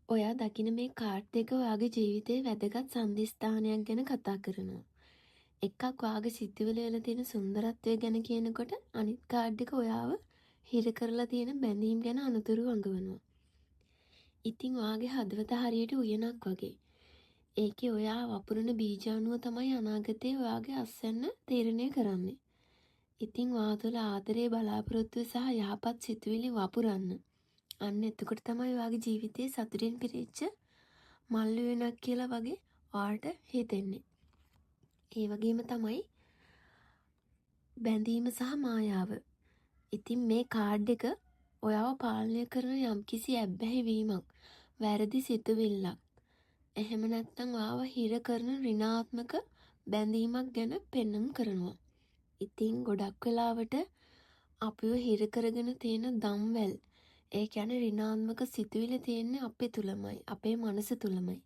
ඔයා දකින මේ කාඩ් දෙක ඔයාගේ ජීවිතයේ වැදගත් සන්ධිස්ථානයක් ගැන කතා කරනවා. එකක් ඔයාගේ සිතුවිලි වල තියෙන සුන්දරත්වය ගැන කියනකොට අනිත් කාඩ් එක ඔයාව හිර කරලා තියෙන බැඳීම් ගැන අනුතුරු අඟවනවා. ඉතින් ඔයාගේ හදවත හරියට උයනක් වගේ. ඒකේ ඔයා වපුරන බීජ අණුව තමයි අනාගතයේ ඔයාගේ අස්වැන්න තීරණය කරන්නේ. ඉතින් ඔයා තුළ ආදරේ බලාපොරොත්තුව සහ යහපත් සිතුවිලි වපුරන්න. අන්න එතකොට තමයි ඔයාගේ ජීවිතයේ සතුටින් පිරිච්ච මල් උයනක් කියලා වගේ ඔයාට හිතෙන්නේ. ඒ වගේම තමයි බැඳීම සහ මායාව. ඉතින් මේ කාඩ් එක ඔයාව පාලනය කරන යම්කිසි ඇබ්බැහි වීමක්, වැරදි සිතුවිල්ලක්, එහෙම නැත්නම් ඔයාව හිර කරන ඍණාත්මක බැඳීමක් ගැන පෙන්눔 කරනවා. ඉතින් ගොඩක් වෙලාවට අපිව හිර කරගෙන තියෙන දම්වැල්, ඒ කියන්නේ ඍණාත්මක සිතුවිලි තියෙන්නේ අපේ තුලමයි, අපේ මනස තුලමයි.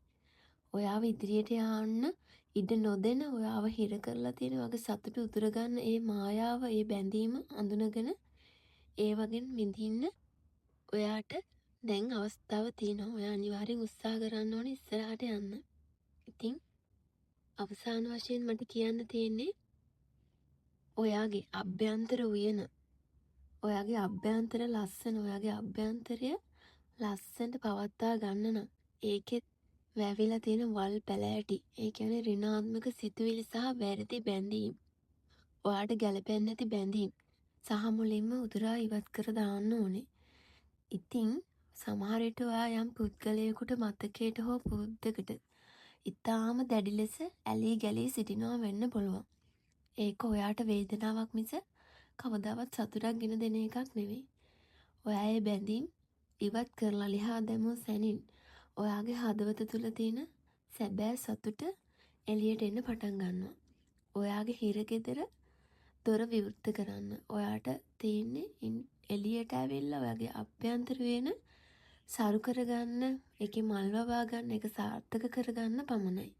ඔයාව ඉදිරියට යන්න ඉඩ නොදෙන ඔයාව හිර කරලා තියෙන වගේ සතුට උදුර ගන්න ඒ මායාව, ඒ බැඳීම අඳුනගෙන ඒ වගේ විඳින්න ඔයාට දැන් අවස්ථාව තියෙනවා. ඔයා අනිවාර්යෙන් උත්සාහ කරන්න ඕනේ ඉස්සරහට යන්න. ඉතින් අවසාන වශයෙන් මට කියන්න තියෙන්නේ ඔයාගේ අභ්‍යන්තර උයන, ඔයාගේ අභ්‍යන්තර ලස්සන, ඔයාගේ අභ්‍යන්තරය ලස්සනට පවත්වා ගන්න නම් ඒකෙත් වැවිලා තියෙන වල් පැලෑටි, ඒ කියන්නේ ඍණාත්මක සිතුවිලි සහ වැරදි බැඳීම්, ඔයාට ගැළපෙන්නේ නැති බැඳීම් සහ මුලින්ම උදුරා ඉවත් කර දාන්න ඕනේ. ඉතින් සමහර විට ඔයා යම් පුද්ගලයෙකුට මතකයට හෝ පුරුද්දකට ඉතාම දැඩි ලෙස ඇලී ගැලී සිටිනවා වෙන්න පුළුවන්. ඒක ඔයාට වේදනාවක් මිස කවදාවත් සතුටක් ගෙන දෙන එකක් නෙවෙයි. ඔයා ඒ බැඳීම් ඉවත් කරලා ලිහා දැමූ සැනින් ඔයාගේ හදවත තුල තියෙන සැබෑ සතුට එළියට එන්න පටන් ගන්නවා. ඔයාගේ හිරගෙදර දොර විවෘත කරන්න. ඔයාට තියෙන්නේ එළියට ඇවිල්ලා ඔයාගේ අභ්‍යන්තර වෙන සරු කරගන්න, ඒකේ මල් වවා ගන්න, ඒක සාර්ථක කරගන්න පමණයි.